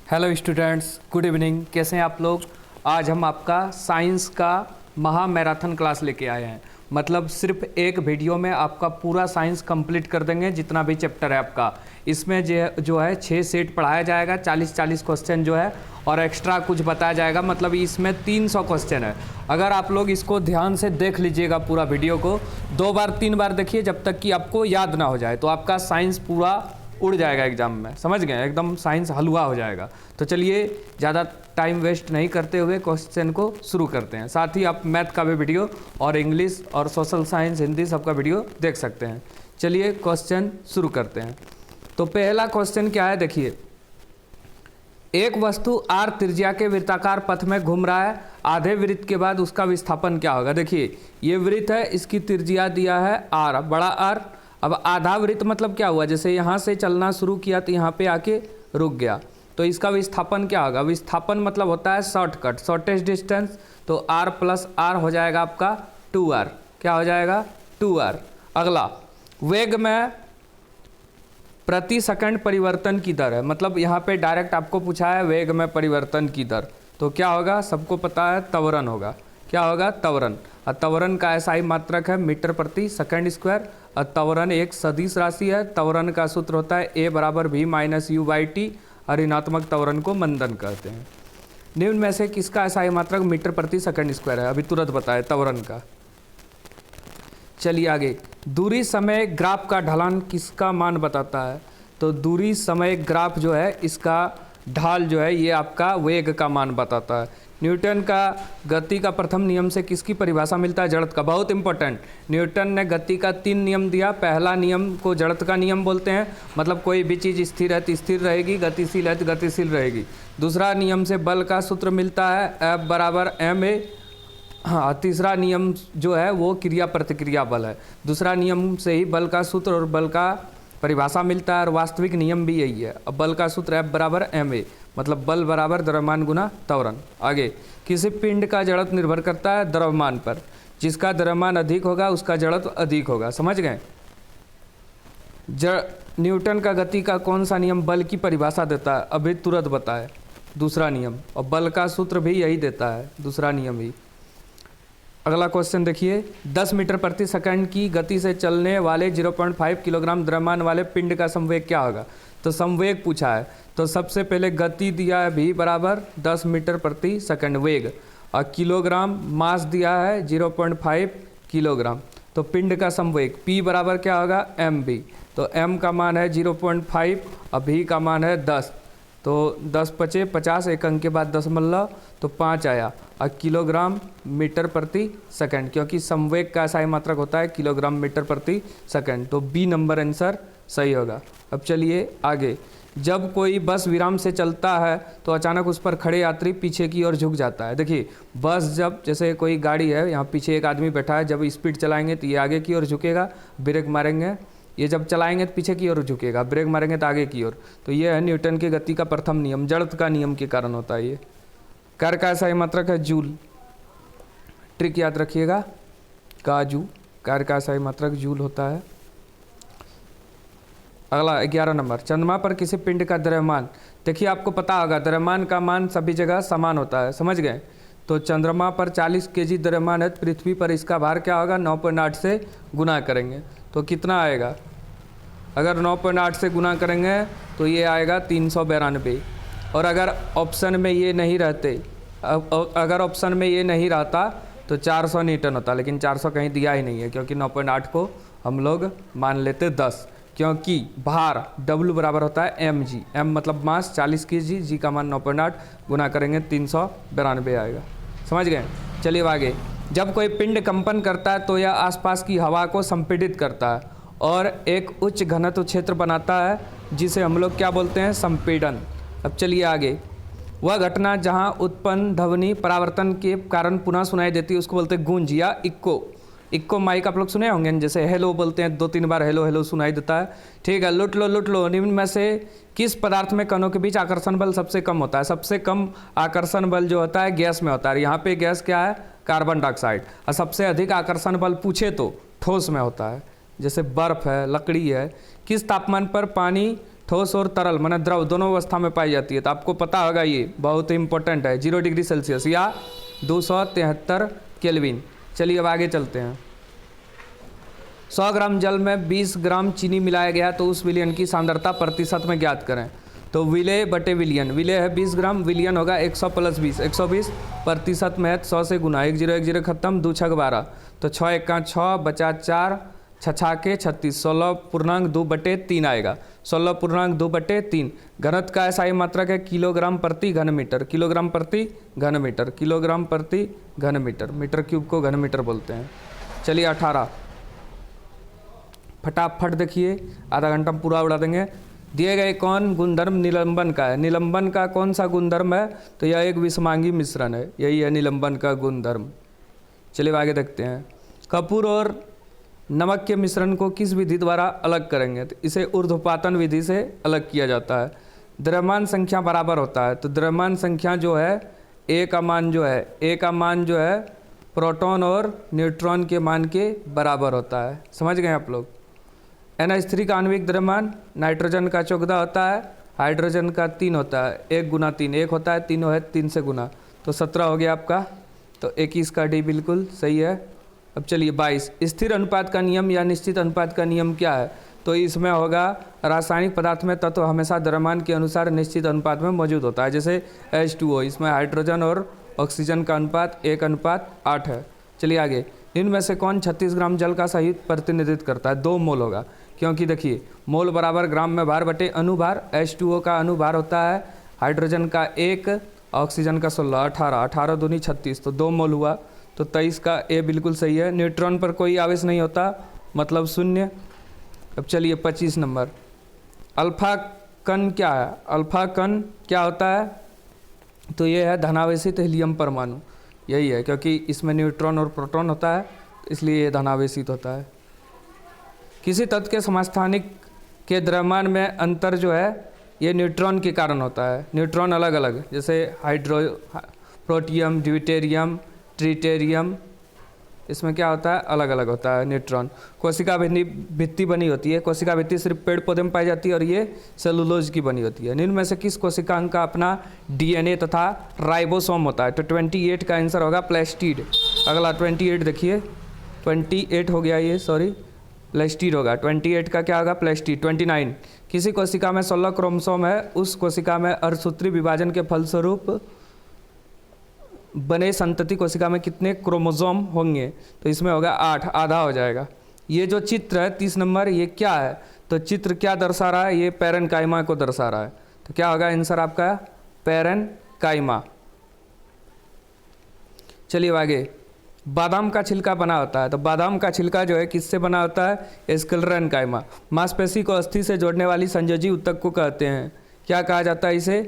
Hello students, good evening. कैसे हैं आप लोग? आज हम आपका साइंस का महा मैराथन क्लास लेके आए हैं। मतलब सिर्फ एक वीडियो में आपका पूरा साइंस कंप्लीट कर देंगे, जितना भी चैप्टर है आपका। इसमें जो है 6 सेट पढ़ाया जाएगा, 40-40 क्वेश्चन जो है, और एक्स्ट्रा कुछ बताया जाएगा। मतलब इसमें 300 क्वेश्चन है। अगर आप लोग इसको ध्यान से देख लीजिएगा, पूरा वीडियो को 2 बार 3 बार देखिए, जब तक कि आपको याद ना हो जाए, तो आपका साइंस पूरा उड़ जाएगा एग्जाम में। समझ गए? एकदम साइंस हलवा हो जाएगा। तो चलिए ज़्यादा टाइम वेस्ट नहीं करते हुए क्वेश्चन को शुरू करते हैं। साथ ही आप मैथ का भी वीडियो और इंग्लिश और सोशल साइंस, हिंदी सबका वीडियो देख सकते हैं। चलिए क्वेश्चन शुरू करते हैं। तो पहला क्वेश्चन क्या है, देखिए। एक वस्तु r त्रिज्या के वृत्ताकार पथ में घूम रहा है। आधे वृत्त के बाद उसका विस्थापन क्या होगा? देखिए, ये वृत्त है, इसकी त्रिज्या दिया है r, बड़ा R। अब आधा वृत्त मतलब क्या हुआ? जैसे यहाँ से चलना शुरू किया तो यहाँ पे आके रुक गया, तो इसका विस्थापन क्या होगा? विस्थापन मतलब होता है शॉर्टकट, शॉर्टेस्ट डिस्टेंस। तो r प्लस r हो जाएगा आपका 2r। क्या हो जाएगा? 2r। अगला, वेग में प्रति सेकंड परिवर्तन की दर है। मतलब यहाँ पे डायरेक्ट आपको पूछा है वेग में परिवर्तन की दर, तो क्या होगा? सबको पता है, त्वरण होगा। क्या होगा? त्वरण। और त्वरण का SI मात्रक है मीटर प्रति सेकंड स्क्वायर। और त्वरण एक सदिश राशि है। त्वरण का सूत्र होता है A बराबर V माइनस U/T। और ऋणात्मक त्वरण को मंदन कहते हैं। निम्न में से किसका SI मात्रक मीटर प्रति सेकंड स्क्वायर है? अभी तुरंत बताए त्वरण का। चलिए आगे, दूरी समय ग्राफ का ढलान किसका मान बताता है? तो दूरी समय ग्राफ जो है, इसका ढाल जो है, ये आपका वेग का मान बताता है। न्यूटन का गति का प्रथम नियम से किसकी परिभाषा मिलता है? जड़त्व का। बहुत इंपॉर्टेंट, न्यूटन ने गति का 3 नियम दिया। पहला नियम को जड़त्व का नियम बोलते हैं। मतलब कोई भी चीज़ स्थिर है तो स्थिर रहेगी, गतिशील है तो गतिशील रहेगी। दूसरा नियम से बल का सूत्र मिलता है, F बराबर ma। हाँ, तीसरा नियम जो है वो क्रिया प्रतिक्रिया बल है। दूसरा नियम से ही बल का सूत्र और बल का परिभाषा मिलता है, और वास्तविक नियम भी यही है। अब बल का सूत्र F बराबर ma, मतलब बल बराबर द्रव्यमान गुना त्वरण। आगे, किसी पिंड का जड़त्व निर्भर करता है द्रव्यमान पर। जिसका द्रव्यमान अधिक होगा उसका जड़त्व अधिक होगा। समझ गए? न्यूटन का गति का कौन सा नियम बल की परिभाषा देता है? अभी तुरंत बताए, दूसरा नियम। और बल का सूत्र भी यही देता है, दूसरा नियम ही। अगला क्वेश्चन देखिए, 10 मीटर प्रति सेकंड की गति से चलने वाले 0.5 किलोग्राम द्रव्यमान वाले पिंड का संवेग क्या होगा? तो संवेग पूछा है, तो सबसे पहले गति दिया है v बराबर 10 मीटर प्रति सेकंड वेग, और किलोग्राम मास दिया है 0.5 किलोग्राम। तो पिंड का संवेग p बराबर क्या होगा? mv। तो m का मान है 0.5 और v का मान है 10। तो 10 पचे 50, एक अंक के बाद दशमलव, तो 5 आया। और किलोग्राम मीटर प्रति सेकंड, क्योंकि संवेग का SI मात्रक होता है किलोग्राम मीटर प्रति सेकंड। तो बी नंबर आंसर सही होगा। अब चलिए आगे, जब कोई बस विराम से चलता है तो अचानक उस पर खड़े यात्री पीछे की ओर झुक जाता है। देखिए, बस जब, जैसे कोई गाड़ी है, यहाँ पीछे एक आदमी बैठा है, जब स्पीड चलाएंगे तो ये आगे की ओर झुकेगा, ब्रेक मारेंगे, ये जब चलाएंगे तो पीछे की ओर झुकेगा, ब्रेक मारेंगे तो आगे की ओर। तो ये है न्यूटन की गति का प्रथम नियम, जड़त्व का नियम के कारण होता है ये। कार्य का SI मात्रक है जूल। ट्रिक याद रखिएगा, काजू। कार्य का SI मात्रक जूल होता है। अगला 11 नंबर, चंद्रमा पर किसी पिंड का द्रव्यमान। देखिए, आपको पता होगा द्रव्यमान का मान सभी जगह समान होता है। समझ गए? तो चंद्रमा पर 40 kg द्रव्यमान है, पृथ्वी पर इसका भार क्या होगा? 9.8 से गुना करेंगे तो कितना आएगा? अगर 9.8 से गुना करेंगे तो ये आएगा 392। और अगर ऑप्शन में ये नहीं रहते, अगर ऑप्शन में ये नहीं रहता तो 400 न्यूटन होता, लेकिन 400 कहीं दिया ही नहीं है, क्योंकि 9.8 को हम लोग मान लेते 10, क्योंकि भार W बराबर होता है mg। m मतलब मास 40 kg, g का मान 9.8, गुना करेंगे 392 आएगा। समझ गए? चलिए आगे, जब कोई पिंड कंपन करता है तो यह आसपास की हवा को संपीड़ित करता है और एक उच्च घनत्व क्षेत्र बनाता है, जिसे हम लोग क्या बोलते हैं? संपीड़न। अब चलिए आगे, वह घटना जहां उत्पन्न ध्वनि परावर्तन के कारण पुनः सुनाई देती है उसको बोलते हैं गूंज या इक्को। इक्को माइक आप लोग सुने होंगे, जैसे हेलो बोलते हैं, 2-3 बार हेलो हेलो सुनाई देता है। ठीक है, लुट लो। निम्न में से किस पदार्थ में कणों के बीच आकर्षण बल सबसे कम होता है? सबसे कम आकर्षण बल जो होता है गैस में होता है। यहाँ पे गैस क्या है? Carbon dioxide. और सबसे अधिक आकर्षण बल पूछे तो ठोस में होता है, जैसे बर्फ है, लकड़ी है। किस तापमान पर पानी ठोस और तरल माने द्रव दोनों अवस्था में पाई जाती है, तो आपको पता होगा ये बहुत इंपॉर्टेंट है, 0 डिग्री सेल्सियस या 273 केल्विन। चलिए अब आगे चलते हैं। 100 ग्राम जल में 20 ग्राम चीनी मिलाया गया तो उस विलयन की सांद्रता प्रतिशत में ज्ञात करें। तो विलय बटे विलयन, विलय है 20 ग्राम, विलयन होगा 100 + 20, 120 प्रतिशत में 100 से गुना, 1 0 1 0 खत्म, 2 6 12, तो 6 1 6 बचा 4, 6 के 36, 16.2/3 आएगा, 16.2/3। घनत्व का ऐसा ही मात्रक है किलोग्राम प्रति घन मीटर, किलोग्राम प्रति घन मीटर, किलोग्राम प्रति घन मीटर, मीटर क्यूब को घन मीटर बोलते हैं। चलिए 18, फटाफट देखिए, आधा घंटा में पूरा उड़ा देंगे। दिए गए कौन गुणधर्म निलंबन का है? निलंबन का कौन सा गुणधर्म है? तो यह एक विषमांगी मिश्रण है, यही है निलंबन का गुणधर्म। चलिए आगे देखते हैं। कपूर और नमक के मिश्रण को किस विधि द्वारा अलग करेंगे? तो इसे ऊर्ध्वपातन विधि से अलग किया जाता है। द्रव्यमान संख्या बराबर होता है, तो द्रव्यमान संख्या जो है ए का मान जो है प्रोटॉन और न्यूट्रॉन के मान के बराबर होता है। समझ गए आप लोग? NH3 का आणविक द्रव्यमान नाइट्रोजन का 14 होता है, हाइड्रोजन का 3 होता है, 1 × 3 1 होता है, 3 है 3 से गुना, तो 17 हो गया आपका, तो 21 का डी बिल्कुल सही है। अब चलिए 22, स्थिर अनुपात का नियम या निश्चित अनुपात का नियम क्या है? तो इसमें होगा रासायनिक पदार्थ में तत्व हमेशा द्रव्यमान के अनुसार निश्चित अनुपात में मौजूद होता है, जैसे H2O, इसमें हाइड्रोजन और ऑक्सीजन का अनुपात 1:8 है। चलिए आगे, इनमें से कौन 36 ग्राम जल का सही प्रतिनिधित्व करता है? 2 मोल होगा, क्योंकि देखिए मोल बराबर ग्राम में भार बटे अनुभार, H2O का अनुभार होता है, हाइड्रोजन का 1, ऑक्सीजन का 16, 18, 18 दूनी 36, तो 2 मोल हुआ, तो 23 का ए बिल्कुल सही है। न्यूट्रॉन पर कोई आवेश नहीं होता, मतलब 0। अब चलिए 25 नंबर, अल्फा कण क्या है? अल्फा कण क्या होता है? तो ये है धनावेशित हीलियम परमाणु, यही है, क्योंकि इसमें न्यूट्रॉन और प्रोटॉन होता है, इसलिए ये धनावेशित होता है। किसी तत्व के समस्थानिक के द्रव्यमान में अंतर जो है ये न्यूट्रॉन के कारण होता है। न्यूट्रॉन अलग अलग, जैसे प्रोटियम, ड्यूटेरियम, ट्रिटेरियम, इसमें क्या होता है? अलग अलग होता है न्यूट्रॉन। कोशिका भित्ति बनी होती है, कोशिका भित्ति सिर्फ पेड़ पौधे में पाई जाती है और ये सेलुलोज की बनी होती है। निम्न में से किस कोशिकांग का अपना DNA तथा राइबोसोम होता है? तो 28 का आंसर होगा प्लास्टिड। अगला 28 देखिए, 28 हो गया ये, सॉरी प्लास्टिड होगा, 28 का क्या होगा? प्लास्टिड। 29, किसी कोशिका में 16 क्रोमोसोम है, उस कोशिका में अर्धसूत्री विभाजन के फलस्वरूप बने संतति कोशिका में कितने क्रोमोसोम होंगे? तो इसमें होगा 8, आधा हो जाएगा। ये जो चित्र है 30 नंबर, ये क्या है? तो चित्र क्या दर्शा रहा है? ये पैरेन्काइमा को दर्शा रहा है, तो क्या होगा आंसर आपका? पैरेन्काइमा। चलिए आगे, बादाम का छिलका बना होता है, तो बादाम का छिलका जो है किससे बना होता है? स्क्लेरेन्काइमा। मांसपेशी को अस्थि से जोड़ने वाली संयोजी ऊतक को कहते हैं, क्या कहा जाता है? इसे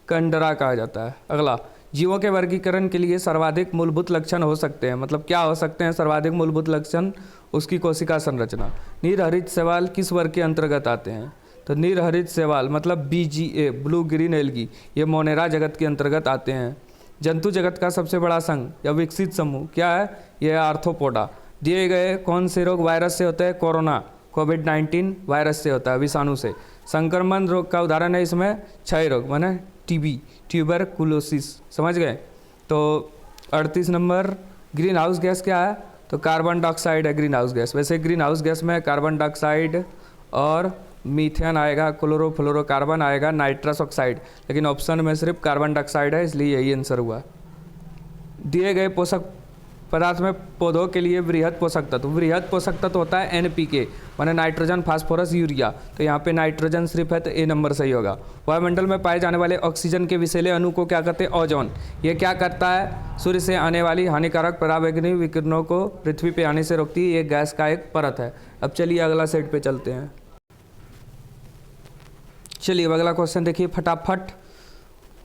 कंडरा कहा जाता है। अगला, जीवों के वर्गीकरण के लिए सर्वाधिक मूलभूत लक्षण हो सकते हैं, मतलब क्या हो सकते हैं सर्वाधिक मूलभूत लक्षण? उसकी कोशिका संरचना। नीरहरित शैवाल किस वर्ग के अंतर्गत आते हैं? तो नीरहरित शैवाल मतलब BGA, ब्लू ग्रीन एल्गी, ये मोनेरा जगत के अंतर्गत आते हैं। जंतु जगत का सबसे बड़ा संघ या विकसित समूह क्या है? यह आर्थ्रोपोडा। दिए गए कौन से रोग वायरस से होते हैं? कोरोना, कोविड-19 वायरस से होता है, विषाणु से। संक्रमण रोग का उदाहरण है इसमें क्षय रोग, माने TB, ट्यूबरकुलोसिस। समझ गए? तो 38 नंबर, ग्रीन हाउस गैस क्या है? तो कार्बन डाइऑक्साइड है ग्रीन हाउस गैस। वैसे ग्रीन हाउस गैस में कार्बन डाइऑक्साइड और मीथेन आएगा, क्लोरोफ्लोरोकार्बन आएगा, नाइट्रस ऑक्साइड, लेकिन ऑप्शन में सिर्फ कार्बन डाइऑक्साइड है, इसलिए यही आंसर हुआ। दिए गए पोषक पदार्थ में पौधों के लिए वृहद पोषक तत्व होता है NPK, माने नाइट्रोजन, फास्फोरस, यूरिया। तो यहाँ पे नाइट्रोजन सिर्फ है, तो ए नंबर सही होगा। वायुमंडल में पाए जाने वाले ऑक्सीजन के विषैले अणु को क्या कहते हैं? ओजोन। ये क्या करता है? सूर्य से आने वाली हानिकारक पराबैंगनी विकिरणों को पृथ्वी पे आने से रोकती है, ये गैस का एक परत है। अब चलिए अगला सेट पे चलते हैं। चलिए अगला क्वेश्चन देखिए फटाफट,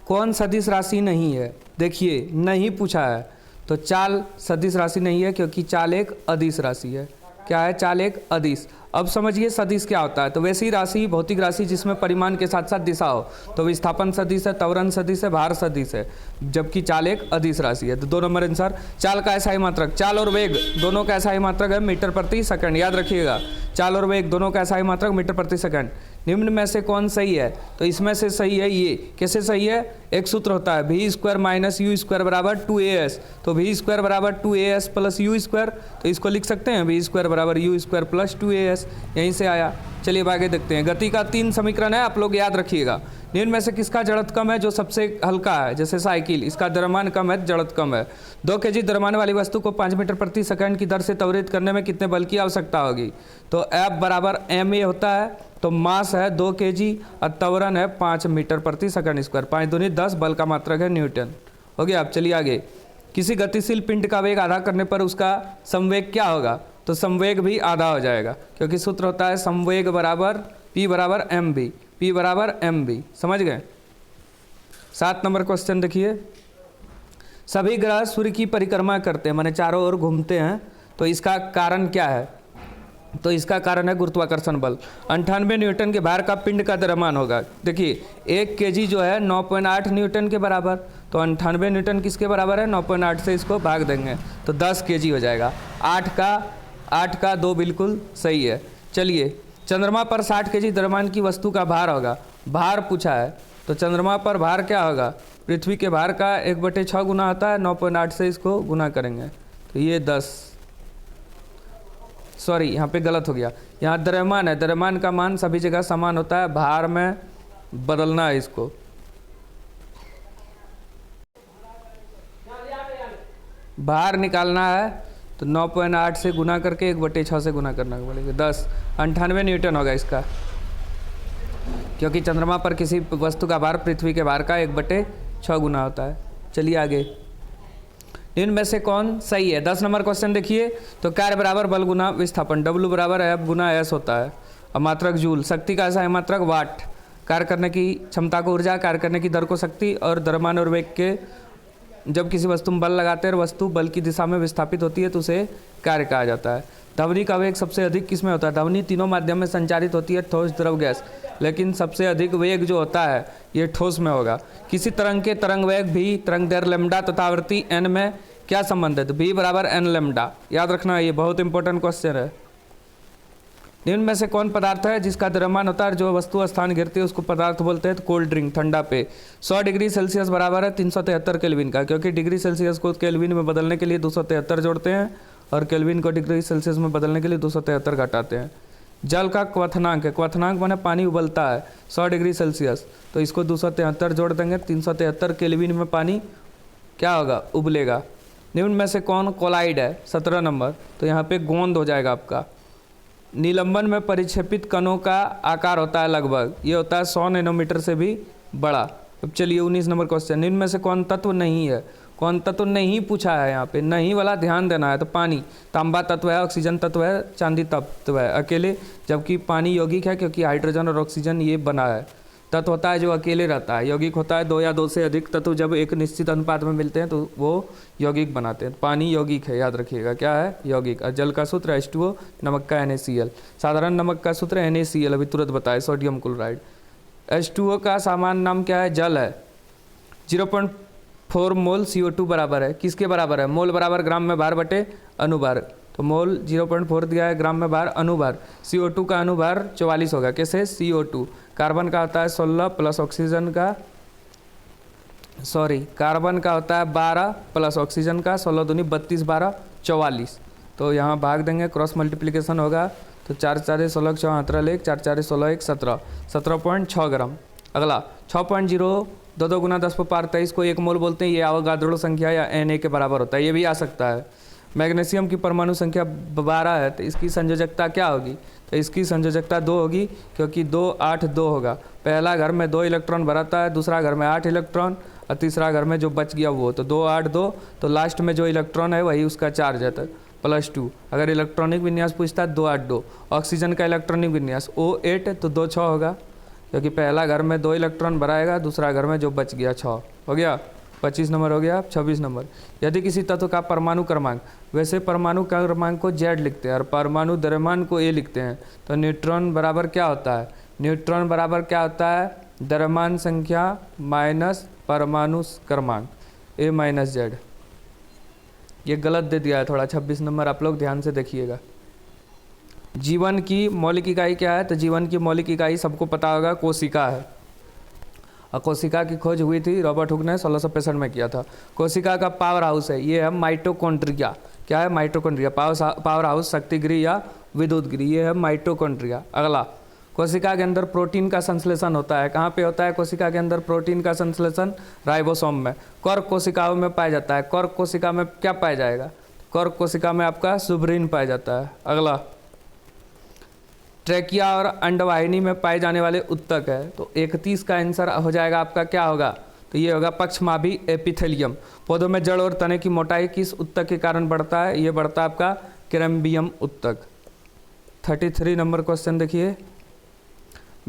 कौन सदिश राशि नहीं है? देखिए नहीं पूछा है, तो चाल सदिश राशि नहीं है, क्योंकि चाल एक अदिश राशि है। क्या है? चाल एक अदिश। अब समझिए सदिश क्या होता है। तो वैसी राशि, भौतिक राशि जिसमें परिमाण के साथ साथ दिशा हो, तो विस्थापन सदिश है, त्वरण सदिश है, भार सदिश है, जबकि चाल एक अदिश राशि है। तो 2 नंबर आंसर। चाल का ऐसा ही मात्रक, चाल और वेग दोनों का ऐसा ही मात्रक है मीटर प्रति सेकंड, याद रखिएगा। चाल और वेग दोनों का ऐसा ही मात्रक मीटर प्रति सेकंड। निम्न में से कौन सही है? तो इसमें से सही है ये। कैसे सही है? एक सूत्र होता है v square minus you square बराबर 2as। तो v स्क्वायर बराबर 2as प्लस यू स्क्वायर, तो इसको लिख सकते हैं v स्क्वायर बराबर यू स्क्वायर प्लस 2as, यहीं से आया। चलिए अब आगे देखते हैं। गति का 3 समीकरण है, आप लोग याद रखिएगा। निम्न में से किसका जड़त्व कम है? जो सबसे हल्का है, जैसे साइकिल, इसका द्रव्यमान कम है, जड़त्व कम है। 2 kg द्रव्यमान वाली वस्तु को 5 मीटर प्रति सेकंड की दर से त्वरित करने में कितने बल की आवश्यकता होगी? तो F बराबर ma होता है, तो मास है 2 kg और त्वरण है 5 मीटर प्रति सेकंड स्क्वायर। 5 दूनी 10, बल का मात्रक है न्यूटन। हो गया। अब चलिए आगे। किसी गतिशील पिंड का वेग आधा करने पर उसका संवेग क्या होगा? तो संवेग भी आधा हो जाएगा, क्योंकि सूत्र होता है संवेग बराबर P बराबर mv, P बराबर mv। समझ गए? 7 नंबर क्वेश्चन देखिए। सभी ग्रह सूर्य की परिक्रमा करते हैं, माने चारों ओर घूमते हैं, तो इसका कारण क्या है? तो इसका कारण है गुरुत्वाकर्षण बल। 98 न्यूटन के भार का पिंड का द्रव्यमान होगा। देखिए 1 kg जो है 9.8 न्यूटन के बराबर, तो 98 न्यूटन किसके बराबर है? 9.8 से इसको भाग देंगे तो 10 kg हो जाएगा। 8 का 2 बिल्कुल सही है। चलिए, चंद्रमा पर 60 kg द्रव्यमान की वस्तु का भार होगा। भार पूछा है, तो चंद्रमा पर भार क्या होगा? पृथ्वी के भार का 1/6 गुना होता है, 9.8 से इसको गुना करेंगे तो ये 10, सॉरी यहाँ पे गलत हो गया, यहाँ द्रव्यमान है। द्रव्यमान का मान सभी जगह समान होता है, भार में बदलना है इसको। भार निकालना है तो 9.8 से गुना करके 1/6 से गुना करना पड़ेगा, 10। 98 न्यूटन होगा इसका, क्योंकि चंद्रमा पर किसी वस्तु का भार पृथ्वी के भार का 1/6 गुना होता है। चलिए आगे। इनमें से कौन सही है? 10 नंबर क्वेश्चन देखिए। तो कार्य बराबर बल गुना विस्थापन, W बराबर F गुना S होता है। अब मात्रक जूल, शक्ति का ऐसा है मात्रक वाट, कार्य करने की क्षमता को ऊर्जा, कार्य करने की दर को शक्ति, और द्रव्यमान और वेग के जब किसी वस्तु में बल लगाते हैं और वस्तु बल की दिशा में विस्थापित होती है तो उसे कार्य कहा जाता है। ध्वनि का वेग सबसे अधिक किस में होता है? ध्वनि तीनों माध्यम में संचारित होती है, ठोस, द्रव, गैस, लेकिन सबसे अधिक वेग जो होता है ये ठोस में होगा। किसी तरंग के तरंग वेग भी, तरंग दैर्घ्य लैम्डा तथा आवृत्ति n में क्या संबंध है? तो v बराबर n लैम्डा, याद रखना, ये बहुत इंपॉर्टेंट क्वेश्चन है। निम्न में से कौन पदार्थ है जिसका द्रव्यमान होता है, जो वस्तु स्थान गिरती है उसको पदार्थ बोलते हैं? तो कोल्ड ड्रिंक, ठंडा पे। 100 डिग्री सेल्सियस बराबर है 373 केल्विन का, क्योंकि डिग्री सेल्सियस को केल्विन में बदलने के लिए 273 जोड़ते हैं और केल्विन को डिग्री सेल्सियस में बदलने के लिए 273 घटाते हैं। जल का क्वथनांक है, क्वथनांक माने पानी उबलता है 100 डिग्री सेल्सियस, तो इसको 273 जोड़ देंगे, 373 केल्विन में पानी क्या होगा? उबलेगा। निम्न में से कौन कोलाइड है? 17 नंबर। तो यहाँ पे गोंद हो जाएगा आपका। निलंबन में परिक्षेपित कणों का आकार होता है लगभग, ये होता है 100 नैनोमीटर से भी बड़ा। अब चलिए 19 नंबर क्वेश्चन। निम्न में से कौन तत्व नहीं है? कौन तत्व नहीं पूछा है यहाँ पे, नहीं वाला ध्यान देना है। तो पानी, तांबा तत्व है, ऑक्सीजन तत्व है, चांदी तत्व है अकेले, जबकि पानी यौगिक है क्योंकि हाइड्रोजन और ऑक्सीजन ये बना है। तत्व होता है जो अकेले रहता है, यौगिक होता है 2 या 2 से अधिक तत्व जब एक निश्चित अनुपात में मिलते हैं तो वो यौगिक बनाते हैं। पानी यौगिक है, याद रखिएगा, क्या है? यौगिक। और जल का सूत्र H2O, नमक का NaCl। साधारण नमक का सूत्र NaCl, अभी तुरंत बताए, सोडियम क्लोराइड। H2O का सामान्य नाम क्या है? जल है। 0.4 मोल CO2 बराबर है, किसके बराबर है? मोल बराबर ग्राम में भार बटे अनुभार, तो मोल 0.4 दिया है, ग्राम में भार अनुभार। CO2 का अनुभार 44 होगा, कैसे? CO2। कार्बन का होता है 16 प्लस ऑक्सीजन का, सॉरी कार्बन का होता है 12 प्लस ऑक्सीजन का, 16 दूनी 32, 12 44। तो यहाँ भाग देंगे, क्रॉस मल्टीप्लिकेशन होगा, तो 4 4 16 6 17 1 4 4 16 1 17, 17.6 ग्राम। अगला 6.0 2 गुना 10⁻23 को 1 मोल बोलते हैं, ये अवोगाद्रो संख्या या Na के बराबर होता है, ये भी आ सकता है। मैग्नीशियम की परमाणु संख्या 12 है, तो इसकी संयोजकता क्या होगी? तो इसकी संयोजकता 2 होगी, क्योंकि 2 8 2 होगा। पहला घर में 2 इलेक्ट्रॉन भराता है, दूसरा घर में 8 इलेक्ट्रॉन, और तीसरा घर में जो बच गया वो, तो 2 8 2, तो लास्ट में जो इलेक्ट्रॉन है वही उसका चार्ज है, +2। अगर इलेक्ट्रॉनिक विन्यास पूछता है 2 8 2। ऑक्सीजन का इलेक्ट्रॉनिक विन्यास O8, तो 2 6 होगा, क्योंकि पहला घर में 2 इलेक्ट्रॉन भराएगा, दूसरा घर में जो बच गया 6 हो गया। 25 नंबर हो गया। 26 नंबर, यदि किसी तत्व का परमाणु क्रमांक, वैसे परमाणु क्रमांक को Z लिखते हैं और परमाणु द्रव्यमान को A लिखते हैं, तो न्यूट्रॉन बराबर क्या होता है? न्यूट्रॉन बराबर क्या होता है? द्रव्यमान संख्या माइनस परमाणु क्रमांक, A माइनस Z। ये गलत दे दिया है थोड़ा। 26 नंबर आप लोग ध्यान से देखिएगा। जीवन की मौलिक इकाई क्या है? तो जीवन की मौलिक इकाई सबको पता होगा, कोशिका है। और कोशिका की खोज हुई थी रॉबर्ट हुक ने 1665 में किया था। कोशिका का पावर हाउस है, ये है माइटोकॉन्ड्रिया। क्या है? माइटोकॉन्ड्रिया। पावर हाउस, शक्तिगृह या विद्युत गृह, ये है माइटोकॉन्ड्रिया। अगला, कोशिका के अंदर प्रोटीन का संश्लेषण होता है। कहाँ पे होता है कोशिका के अंदर प्रोटीन का संश्लेषण? राइबोसोम में। कर्क कोशिकाओं में पाया जाता है। कर्क कोशिका में क्या पाया जाएगा? कर्क कोशिका में आपका सुब्रीन पाया जाता है। अगला, ट्रैकिया और अंडवाहिनी में पाए जाने वाले उत्तक है, तो 31 का आंसर हो जाएगा आपका, क्या होगा? तो ये होगा पक्षमाभी एपिथेलियम। पौधों में जड़ और तने की मोटाई किस उत्तक के कारण बढ़ता है? ये बढ़ता है आपका कैम्बियम उत्तक। 33 नंबर क्वेश्चन देखिए,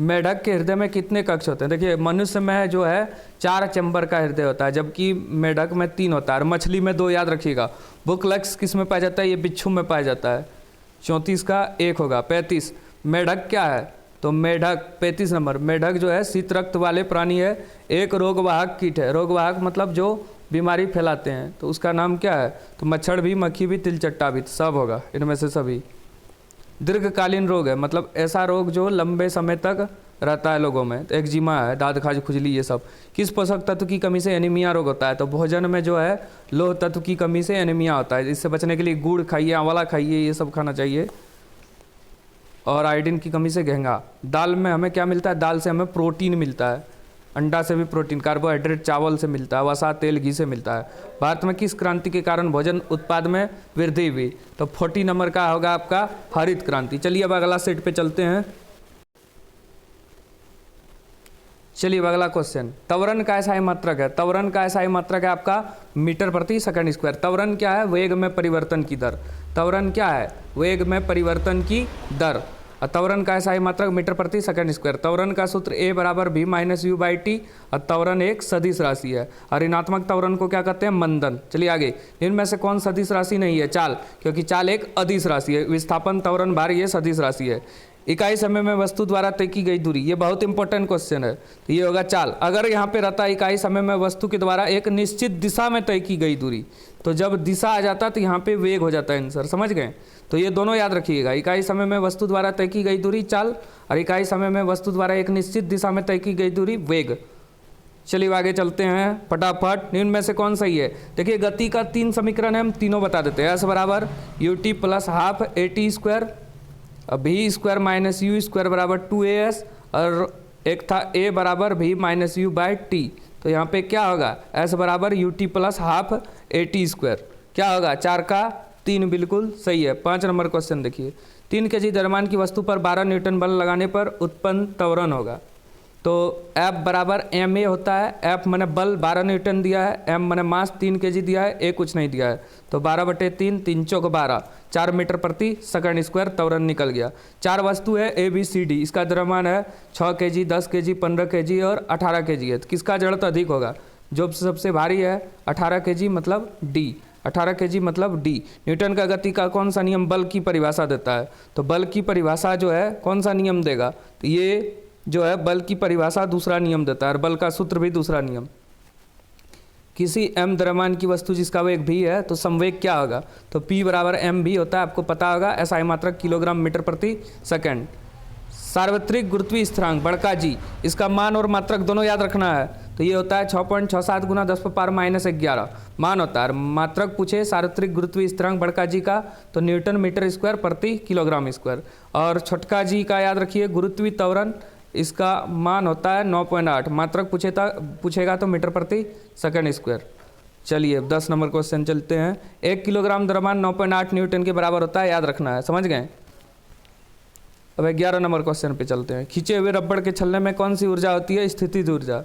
मेढक के हृदय में कितने कक्ष होते हैं? देखिए, मनुष्य में जो है 4 चैम्बर का हृदय होता है, जबकि मेढक में 3 होता है, और मछली में 2 याद रखिएगा। बुकलेक्स किस में पाया जाता है? ये बिच्छू में पाया जाता है। 34 का 1 होगा। 35, मेढक क्या है? तो मेढक 35 नंबर, मेढक जो है शीत रक्त वाले प्राणी है, एक रोगवाहक कीट है। रोगवाहक मतलब जो बीमारी फैलाते हैं, तो उसका नाम क्या है? तो मच्छर भी, मक्खी भी, तिलचट्टा भी, सब होगा इनमें से सभी। दीर्घकालीन रोग है, मतलब ऐसा रोग जो लंबे समय तक रहता है लोगों में, तो एक्जिमा है, दाद खाज, खुजली, ये सब। किस पोषक तत्व की कमी से एनीमिया रोग होता है? तो भोजन में जो है लोह तत्व की कमी से एनीमिया होता है। इससे बचने के लिए गुड़ खाइए, आंवला खाइए, ये सब खाना चाहिए। और आयोडीन की कमी से घेंगा। दाल में हमें क्या मिलता है? दाल से हमें प्रोटीन मिलता है। अंडा से भी प्रोटीन, कार्बोहाइड्रेट चावल से मिलता है, वसा, तेल, घी से मिलता है। भारत में किस क्रांति के कारण भोजन उत्पाद में वृद्धि हुई? तो 40 नंबर का होगा आपका हरित क्रांति। चलिए अब अगला सेट पे चलते हैं। चलिए अब अगला क्वेश्चन, त्वरण का एसआई मात्रक है। त्वरण का एसआई मात्रक है आपका मीटर प्रति सेकंड स्क्वायर। त्वरण क्या है? वेग में परिवर्तन की दर। त्वरण क्या है? वेग में परिवर्तन की दर। त्वरण का एसआई मात्रक मीटर प्रति सेकंड स्क्वायर। त्वरण का सूत्र A बराबर V minus you by T. और त्वरण एक सदिश राशि है, और ऋणात्मक त्वरण को क्या कहते हैं? मंदन। चलिए आगे, इनमें से कौन सदिश राशि नहीं है? चाल, क्योंकि चाल एक अदिश राशि है। विस्थापन, त्वरण, भार, ये सदिश राशि है। इकाई समय में वस्तु द्वारा तय की गई दूरी, ये बहुत इंपॉर्टेंट क्वेश्चन है। तो ये होगा चाल। अगर यहाँ पे रहता इकाई समय में वस्तु के द्वारा एक निश्चित दिशा में तय की गई दूरी, तो जब दिशा आ जाता तो यहाँ पे वेग हो जाता है आंसर। समझ गए? तो ये दोनों याद रखिएगा, इकाई समय में वस्तु द्वारा तय की गई दूरी चाल, और इकाई समय में वस्तु द्वारा एक निश्चित दिशा में तय की गई दूरी वेग। चलिए आगे चलते हैं फटाफट। निम्न में से कौन सही है? देखिए, गति का 3 समीकरण है, हम तीनों बता देते हैं। एस बराबर U T plus half A T square, भी स्क्वायर माइनस यू स्क्वायर बराबर 2as, और एक था a बराबर भी माइनस यू बाई टी। तो यहाँ पे क्या होगा? s बराबर U T plus half A T square. क्या होगा? 4 का 3, बिल्कुल सही है। 5 नंबर क्वेश्चन देखिए, 3 kg द्रव्यमान की वस्तु पर 12 न्यूटन बल लगाने पर उत्पन्न त्वरण होगा। तो F बराबर ma होता है। F मैंने बल 12 न्यूटन दिया है, m मैंने मास 3 kg दिया है, a कुछ नहीं दिया है, तो 12/3, 3 चौक 12, 4 मीटर प्रति सेकंड स्क्वायर त्वरण निकल गया। 4 वस्तु है ABCD, इसका द्रव्यमान है 6 kg, 10 kg, 15 kg और 18 kg है। तो किसका जड़त्व अधिक होगा? जो सबसे भारी है 18 kg मतलब D, 18 kg मतलब D। न्यूटन का गति का कौन सा नियम बल की परिभाषा देता है? तो बल की परिभाषा जो है कौन सा नियम देगा? तो ये जो है बल की परिभाषा दूसरा नियम देता है, और बल का सूत्र भी दूसरा नियम। किसी m द्रव्यमान की वस्तु जिसका वेग v है, तो संवेग क्या होगा? तो P बराबर mv होता है, आपको पता होगा। एसआई मात्रक किलोग्राम मीटर प्रति सेकंड। सार्वत्रिक गुरुत्वीय स्थिरांक बड़का G, इसका मान और मात्रक दोनों याद रखना है। तो ये होता है 6.67 गुना 10⁻⁻11 मान होता है। मात्रक पूछे सार्वत्रिक गुरुत्वीय स्थिरांक बड़का G का, तो न्यूटन मीटर स्क्वायर प्रति किलोग्राम स्क्वायर। और छोटका G का याद रखिए गुरुत्वीय त्वरण, इसका मान होता है 9.8, मात्रक पूछेगा तो मीटर प्रति सेकंड स्क्वायर। चलिए 10 नंबर क्वेश्चन चलते हैं। 1 किलोग्राम द्रव्यमान 9.8 न्यूटन के बराबर होता है, याद रखना है। समझ गए? अब 11 नंबर क्वेश्चन पे चलते हैं। खींचे हुए रबड़ के छलने में कौन सी ऊर्जा होती है? स्थितिज ऊर्जा।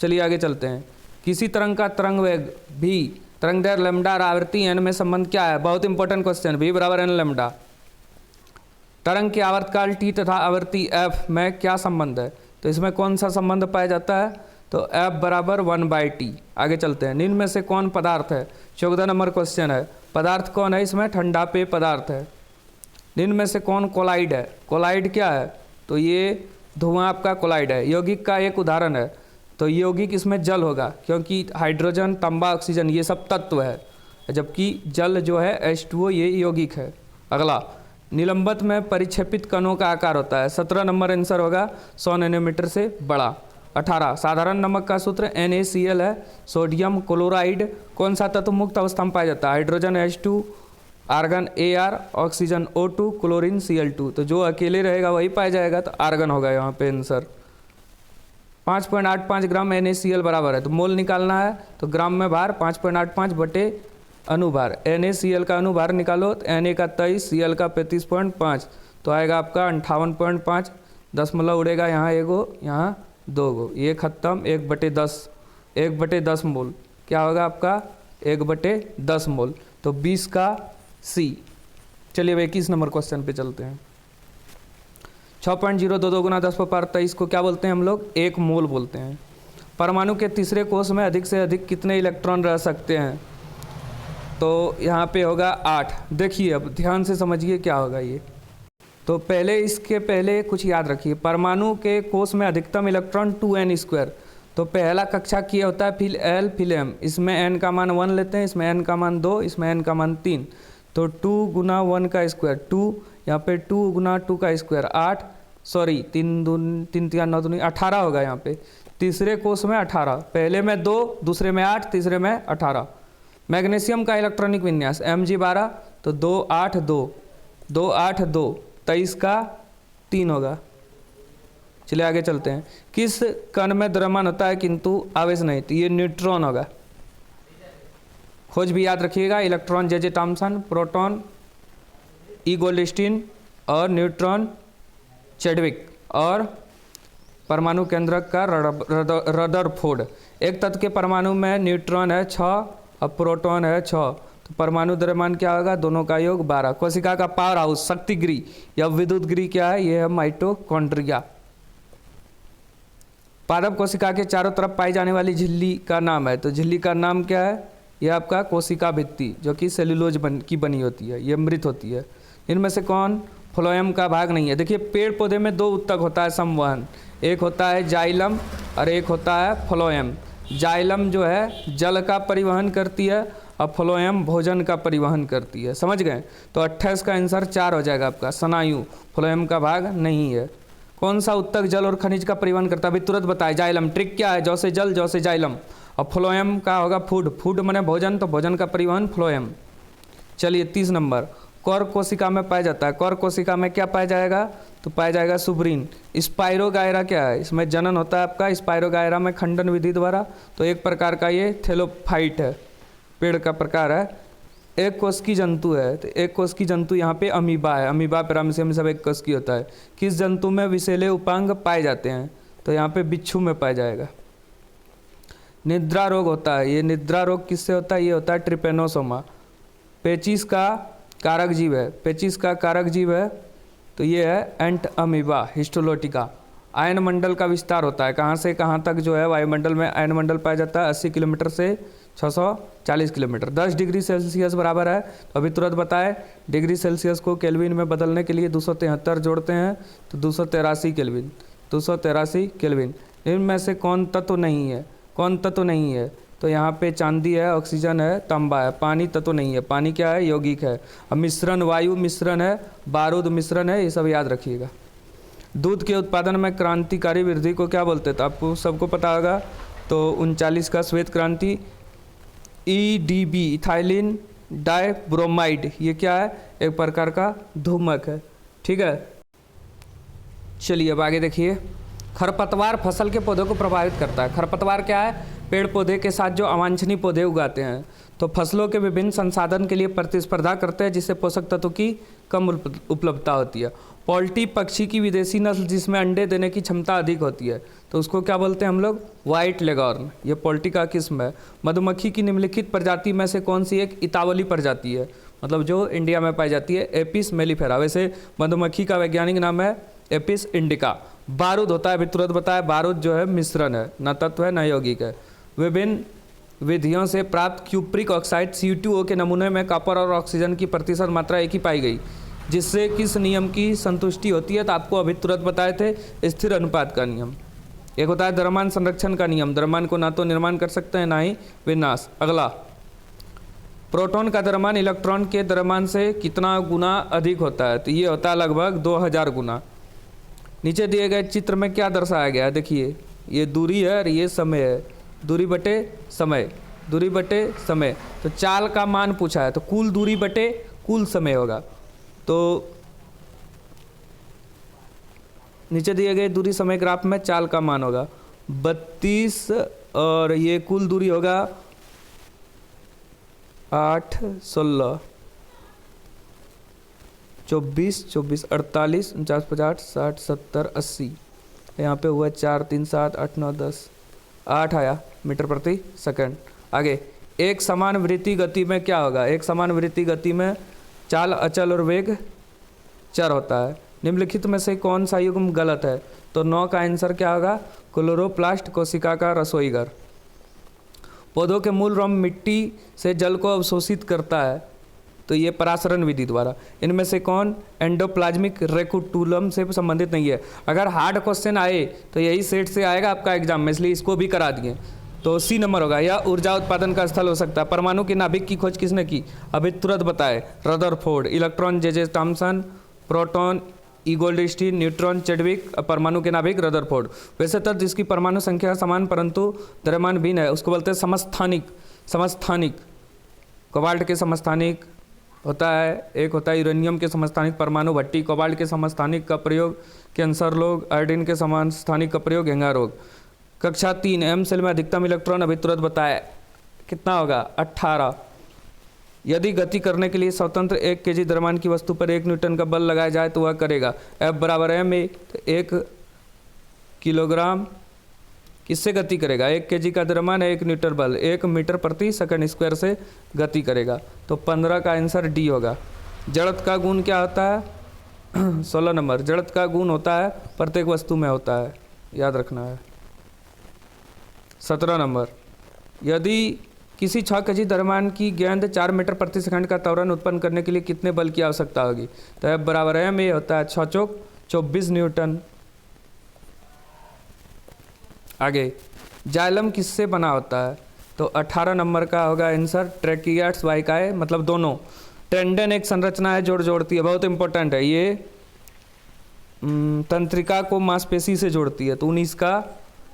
चलिए आगे चलते हैं। किसी तरंग का तरंग वेग भी, तरंग दैर्घ्य लैम्डा और आवृत्ति n में संबंध क्या है? बहुत इंपॉर्टेंट क्वेश्चन। v बराबर n लैम्डा। तरंग के आवर्तकाल t तथा आवृत्ति f में क्या संबंध है? तो इसमें कौन सा संबंध पाया जाता है? तो F बराबर 1/T। आगे चलते हैं। निम्न में से कौन पदार्थ है? 14 नंबर क्वेश्चन है। पदार्थ कौन है? इसमें ठंडा पेय पदार्थ है। निम्न में से कौन कोलाइड है? कोलाइड क्या है? तो ये धुआं आपका कोलाइड है। यौगिक का एक उदाहरण है, तो यौगिक इसमें जल होगा, क्योंकि हाइड्रोजन, तांबा, ऑक्सीजन ये सब तत्व है, जबकि जल जो है H2O ये यौगिक है। अगला, निलंबत में परिक्षेपित कणों का आकार होता है। 17 नंबर आंसर होगा 100 नैनोमीटर से बड़ा। 18, साधारण नमक का सूत्र NaCl है। सोडियम क्लोराइड कौन सा तत्व मुक्त अवस्था में पाया जाता है? Hydrogen H2, argon Ar, oxygen O2, chlorine Cl2। तो जो अकेले रहेगा वही पाया जाएगा, तो आर्गन होगा यहाँ पे आंसर। 5.85 ग्राम NaCl बराबर है, तो मोल निकालना है, तो ग्राम में भार 5.85 बटे अनुभार। NaCl का अनुभार निकालो, तो Na का 23, Cl का 35.5, तो आएगा आपका 58.5। दशमलव उड़ेगा, यहाँ एगो, यहाँ 2 गो, ये खत्म। 1/10, 1/10 मोल क्या होगा आपका? 1/10 मोल, तो 20 का C। चलिए अब 21 नंबर क्वेश्चन पे चलते हैं। 6.022 गुना 10⁻23 को क्या बोलते हैं हम लोग? 1 मोल बोलते हैं। परमाणु के तीसरे कोष में अधिक से अधिक कितने इलेक्ट्रॉन रह सकते हैं? तो यहाँ पे होगा 8। देखिए अब ध्यान से समझिए क्या होगा ये। तो पहले इसके पहले कुछ याद रखिए, परमाणु के कोष में अधिकतम इलेक्ट्रॉन 2n²। तो पहला कक्षा किया होता है फिर L फिर M। इसमें n का मान 1 लेते हैं, इसमें n का मान 2, इसमें n का मान 3। तो 2 गुना 1 का स्क्वायर 2, यहाँ पे 2 गुना 2 का स्क्वायर 8, सॉरी 3 3 9 दूनी 18 होगा यहाँ पे। तीसरे कोष में 18, पहले में 2, दूसरे में 8, तीसरे में 18। मैग्नीशियम का इलेक्ट्रॉनिक विन्यास Mg12, तो 2 8 2 2 8 2, 23 का 3 होगा। चलिए आगे चलते हैं। किस कण में द्रव्यमान होता है किंतु आवेश नहीं? तो ये न्यूट्रॉन होगा। खोज भी याद रखिएगा, इलेक्ट्रॉन जे थॉम्सन, प्रोटॉन ई गोल्डस्टीन और न्यूट्रॉन चैडविक, और परमाणु केंद्रक का रदरफोर्ड। एक तत्व के परमाणु में न्यूट्रॉन है 6 और प्रोटॉन है 6, तो परमाणु द्रव्यमान क्या होगा? दोनों का योग 12। कोशिका का पावर हाउस, शक्ति गृह या विद्युत गृह क्या है? यह है माइटोकॉन्ड्रिया। पादप कोशिका के चारों तरफ पाई जाने वाली झिल्ली का नाम है, तो झिल्ली का नाम क्या है? यह आपका कोशिका भित्ति, जो कि सेल्यूलोज की बनी होती है, यह मृत होती है। इनमें से कौन फ्लोएम का भाग नहीं है? देखिए पेड़ पौधे में 2 उत्तक होता है संवहन, एक होता है जाइलम और एक होता है फ्लोएम। जाइलम जो है जल का परिवहन करती है और फ्लोएम भोजन का परिवहन करती है। समझ गए? तो 28 का आंसर 4 हो जाएगा आपका। स्नायु फ्लोएम का भाग नहीं है। कौन सा उत्तक जल और खनिज का परिवहन करता है? अभी तुरंत बताए। जाइलम। ट्रिक क्या है? जौ से जल, जौ से जाइलम। और फ्लोएम का होगा फूड, फूड माने भोजन, तो भोजन का परिवहन फ्लोएम। चलिए 30 नंबर, कौर कोशिका में पाया जाता है। कौर कोशिका में क्या पाया जाएगा? तो पाया जाएगा सुब्रीन। स्पाइरोगायरा क्या है? इसमें जनन होता है आपका स्पाइरोगायरा में खंडन विधि द्वारा, तो एक प्रकार का ये थेलोफाइट है, पेड़ का प्रकार है। एक कोश की जंतु है, तो एक कोश की जंतु यहाँ पे अमीबा है। अमीबा पैरामीशियम सब एक कोश की होता है। किस जंतु में विषैले उपांग पाए जाते हैं? तो यहाँ पे बिच्छू में पाया जाएगा। निद्रा रोग होता है, ये निद्रा रोग किससे होता है? ये होता है ट्रिपेनोसोमा। पेचिस का कारक जीव है, पेचिस का कारक जीव है, तो ये है एंट अमीबा हिस्टोलोटिका। आयन मंडल का विस्तार होता है, कहाँ से कहाँ तक जो है वायुमंडल में आयन मंडल पाया जाता है? 80 किलोमीटर से 640 किलोमीटर। 10 डिग्री सेल्सियस बराबर है, तो अभी तुरंत बताए डिग्री सेल्सियस को केल्विन में बदलने के लिए 273 जोड़ते हैं, तो 283 केल्विन, 283 केल्विन। इनमें से कौन तत्व नहीं है? कौन तत्व नहीं है? तो यहाँ पे चांदी है, ऑक्सीजन है, तांबा है। पानी तत्व नहीं है। पानी क्या है? यौगिक है। अब मिश्रण, वायु मिश्रण है, बारूद मिश्रण है, ये सब याद रखिएगा। दूध के उत्पादन में क्रांतिकारी वृद्धि को क्या बोलते थे? आपको सबको पता होगा। तो 39 का श्वेत क्रांति। EDB इथाइलिन डाइब्रोमाइड, ये क्या है? एक प्रकार का धूमक है। ठीक है, चलिए अब आगे देखिए। खरपतवार फसल के पौधों को प्रभावित करता है। खरपतवार क्या है? पेड़ पौधे के साथ जो अवांछनीय पौधे उगाते हैं, तो फसलों के विभिन्न संसाधन के लिए प्रतिस्पर्धा करते हैं, जिससे पोषक तत्वों की कम उपलब्धता होती है। पोल्ट्री पक्षी की विदेशी नस्ल जिसमें अंडे देने की क्षमता अधिक होती है, तो उसको क्या बोलते हैं हम लोग? White Leghorn. ये पोल्ट्री का किस्म है। मधुमक्खी की निम्नलिखित प्रजाति में से कौन सी एक इतावली प्रजाति है? मतलब जो इंडिया में पाई जाती है, एपिस मेलिफेरा। वैसे मधुमक्खी का वैज्ञानिक नाम है एपिस इंडिका। बारूद होता है, अभी तुरंत बताया, बारूद जो है मिश्रण है, न तत्व है न यौगिक है। विभिन्न विधियों से प्राप्त क्यूप्रिक ऑक्साइड CO2 के नमूने में कॉपर और ऑक्सीजन की प्रतिशत मात्रा एक ही पाई गई, जिससे किस नियम की संतुष्टि होती है? तो आपको अभी तुरंत बताए थे, स्थिर अनुपात का नियम। एक होता है द्रव्यमान संरक्षण का नियम, द्रव्यमान को ना तो निर्माण कर सकते हैं ना ही विनाश। अगला, प्रोटॉन का द्रव्यमान इलेक्ट्रॉन के द्रव्यमान से कितना गुना अधिक होता है? तो ये होता है लगभग 2000 गुना। नीचे दिए गए चित्र में क्या दर्शाया गया है? देखिए, ये दूरी है और ये समय है, दूरी बटे समय, दूरी बटे समय। तो चाल का मान पूछा है, तो कुल दूरी बटे कुल समय होगा। तो नीचे दिए गए दूरी समय ग्राफ में चाल का मान होगा 32 और ये कुल दूरी होगा 8, 16, 24, 24, 48, 49, 50, 60, 70, 80। यहाँ पे हुआ 4, 3, 7, 8, 9, 10, 8 आया मीटर प्रति सेकंड। आगे, एक समान वृत्ति गति में क्या होगा? एक समान वृत्ति गति में चाल अचल और वेग चर होता है। निम्नलिखित में से कौन सा युग्म गलत है? तो 9 का आंसर क्या होगा? क्लोरोप्लास्ट कोशिका का रसोई घर। पौधों के मूल रोम मिट्टी से जल को अवशोषित करता है, तो ये परासरण विधि द्वारा। इनमें से कौन एंडोप्लाज्मिक रेटिकुलम से संबंधित नहीं है? अगर हार्ड क्वेश्चन आए तो यही सेट से आएगा आपका एग्जाम में, इसलिए इसको भी करा दिए। तो C नंबर होगा। यह ऊर्जा उत्पादन का स्थल हो सकता है। परमाणु के नाभिक की खोज किसने की? अभी तुरंत बताए, Rutherford. Electron J.J. Thomson, proton E. Goldstein, neutron Chadwick, परमाणु के नाभिक रदरफोर्ड। वैसे तत्व जिसकी परमाणु संख्या समान परंतु द्रव्यमान भिन्न है उसको बोलते हैं समस्थानिक। समस्थानिक, कोबाल्ट के समस्थानिक होता है, एक होता है यूरेनियम के समस्थानिक परमाणु भट्टी। कोबाल्ट के समस्थानिक का प्रयोग कैंसर रोग, आयोडीन के समस्थानिक का प्रयोग घेंगा रोग। कक्षा 3 M सेल में अधिकतम इलेक्ट्रॉन अभी तुरंत बताया कितना होगा? 18। यदि गति करने के लिए स्वतंत्र 1 kg द्रव्यमान की वस्तु पर 1 न्यूटन का बल लगाया जाए तो वह करेगा F बराबर ma। तो 1 किलोग्राम किससे गति करेगा? 1 kg का द्रव्यमान, 1 न्यूटन बल, 1 मीटर प्रति सेकंड स्क्वायर से गति करेगा। तो 15 का आंसर D होगा। जड़त्व का गुण क्या होता है? 16 नंबर। जड़त्व का गुण होता है प्रत्येक वस्तु में होता है, याद रखना है। 17 नंबर। यदि किसी 6 kg द्रव्यमान की गेंद 4 मीटर प्रति सेकंड का त्वरण उत्पन्न करने के लिए कितने बल की आवश्यकता होगी? तो F बराबर m ये होता है 6 चौक 24 न्यूटन। आगे, जाइलम किससे बना होता है? तो 18 नंबर का होगा आंसर ट्रैकियाट्स वाहिकाएं, मतलब दोनों। टेंडन एक संरचना है जोड़ती है, बहुत इंपॉर्टेंट है ये, तंत्रिका को मांसपेशी से जोड़ती है। तो 19 का,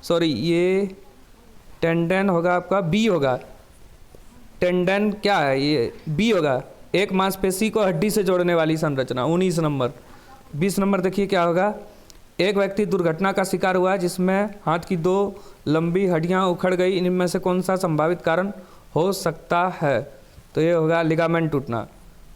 सॉरी ये टेंडन होगा आपका B होगा। टेंडन क्या है? ये B होगा, एक मांसपेशी को हड्डी से जोड़ने वाली संरचना। 19 नंबर। 20 नंबर देखिए क्या होगा? एक व्यक्ति दुर्घटना का शिकार हुआ जिसमें हाथ की 2 लंबी हड्डियां उखड़ गई, इनमें से कौन सा संभावित कारण हो सकता है? तो ये होगा लिगामेंट टूटना।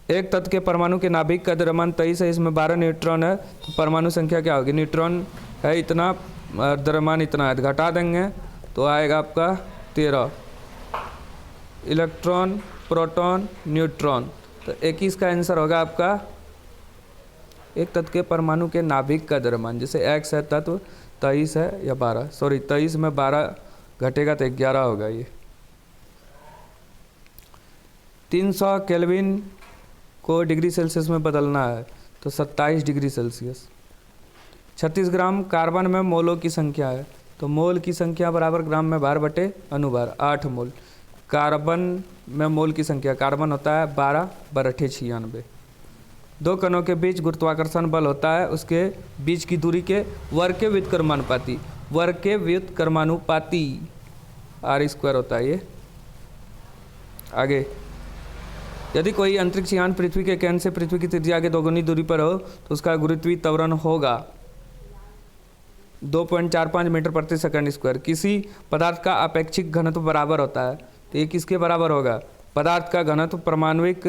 एक तत्व के परमाणु के नाभिक का द्रव्यमान 23 है, इसमें 12 न्यूट्रॉन है, तो परमाणु संख्या क्या होगी? न्यूट्रॉन है इतना, द्रव्यमान इतना है, घटा देंगे तो आएगा आपका 13। Electron, proton, neutron. तो 21 का आंसर होगा आपका एक तत्व के परमाणु के नाभिक का द्रव्यमान, जैसे X है तत्व, 23 है या 12, सॉरी 23 में 12 घटेगा तो 11 होगा ये। 300 केल्विन को डिग्री सेल्सियस में बदलना है तो 27 डिग्री सेल्सियस। 36 ग्राम कार्बन में मोलों की संख्या है, तो मोल की संख्या बराबर ग्राम में भार बटे अनुभार, 8 मोल। कार्बन में मोल की संख्या, कार्बन होता है 12 बराठे 96। 2 कणों के बीच गुरुत्वाकर्षण बल होता है उसके बीच की दूरी के वर्ग के व्युत्क्रमानुपाती, वर्ग के व्युत्क्रमानुपाती r² होता है ये। आगे, यदि कोई अंतरिक्ष यान पृथ्वी के केंद्र से पृथ्वी की त्रिज्या के 2 गुनी दूरी पर हो तो उसका गुरुत्वीय त्वरण होगा 2.45 मीटर प्रति सेकंड स्क्वायर। किसी पदार्थ का अपेक्षिक घनत्व बराबर होता है, तो ये किसके बराबर होगा? पदार्थ का घनत्व परमाणुविक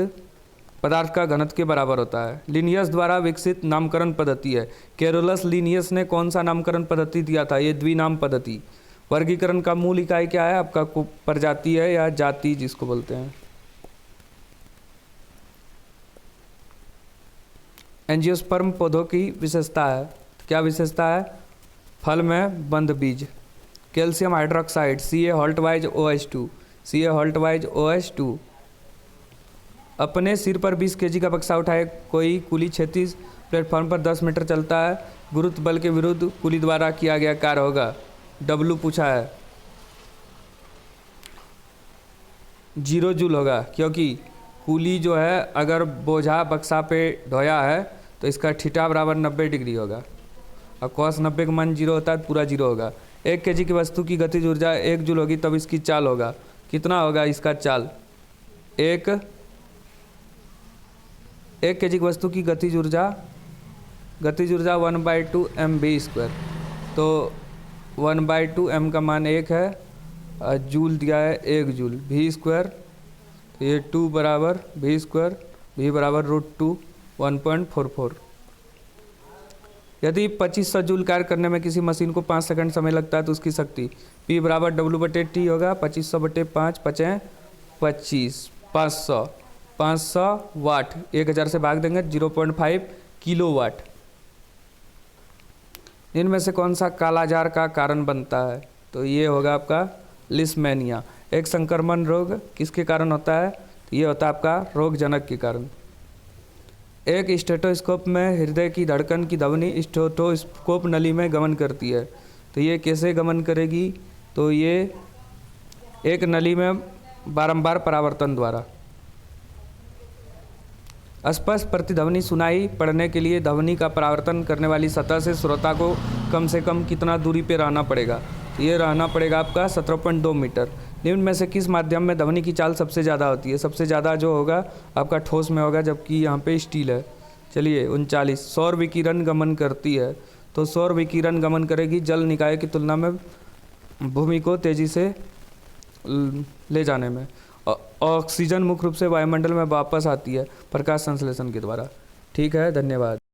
पदार्थ का घनत्व के बराबर होता है। लिनियस द्वारा विकसित नामकरण पद्धति है। कैरोलस लिनियस ने कौन सा नामकरण पद्धति दिया था? ये द्विनाम पद्धति। वर्गीकरण का मूल इकाई क्या है आपका? प्रजाति है या जाति जिसको बोलते हैं। एंजियोस्पर्म पौधों की विशेषता है, क्या विशेषता है? फल में बंद बीज। Calcium hydroxide Ca halt wise OH2, Ca halt wise OH2। अपने सिर पर 20 kg का बक्सा उठाए कोई कुली क्षैतिज प्लेटफॉर्म पर 10 मीटर चलता है, गुरुत्व बल के विरुद्ध कुली द्वारा किया गया कार्य होगा। W पूछा है, 0 जूल होगा, क्योंकि कुली जो है अगर बोझा बक्सा पे ढोया है तो इसका थीटा बराबर 90 डिग्री होगा और cos 90 का मान 0 होता है तो पूरा 0 होगा। 1 kg की वस्तु की गतिज ऊर्जा 1 जूल होगी, तब इसकी चाल होगा कितना होगा इसका चाल। 1 kg की वस्तु की गतिज ऊर्जा 1/2 mv²। तो 1/2 m का मान 1 है और जूल दिया है 1 जूल, v²। तो ये 2 बराबर v², v बराबर √2 1.44। यदि 2500 जूल कार्य करने में किसी मशीन को 5 सेकंड समय लगता है तो उसकी शक्ति P बराबर W/T होगा। 2500/5 5 25 500 वाट, 1000 से भाग देंगे 0.5 किलोवाट। इनमें से कौन सा कालाजार का कारण बनता है? तो ये होगा आपका लिस्मेनिया। एक संक्रमण रोग किसके कारण होता है? तो ये होता है आपका रोगजनक के कारण। एक स्टेथोस्कोप में हृदय की धड़कन की ध्वनि स्टेथोस्कोप नली में गमन करती है, तो ये कैसे गमन करेगी? तो ये एक नली में बारंबार परावर्तन द्वारा। स्पष्ट प्रतिध्वनि सुनाई पड़ने के लिए ध्वनि का परावर्तन करने वाली सतह से श्रोता को कम से कम कितना दूरी पे रहना पड़ेगा? तो ये रहना पड़ेगा आपका 17.2 मीटर। निम्न में से किस माध्यम में ध्वनि की चाल सबसे ज़्यादा होती है? सबसे ज़्यादा जो होगा आपका ठोस में होगा, जबकि यहाँ पे स्टील है। चलिए 39। सौर विकिरण गमन करती है, तो सौर विकिरण गमन करेगी जल निकाय की तुलना में भूमि को तेज़ी से ले जाने में। ऑक्सीजन मुख्य रूप से वायुमंडल में वापस आती है प्रकाश संश्लेषण के द्वारा। ठीक है, धन्यवाद।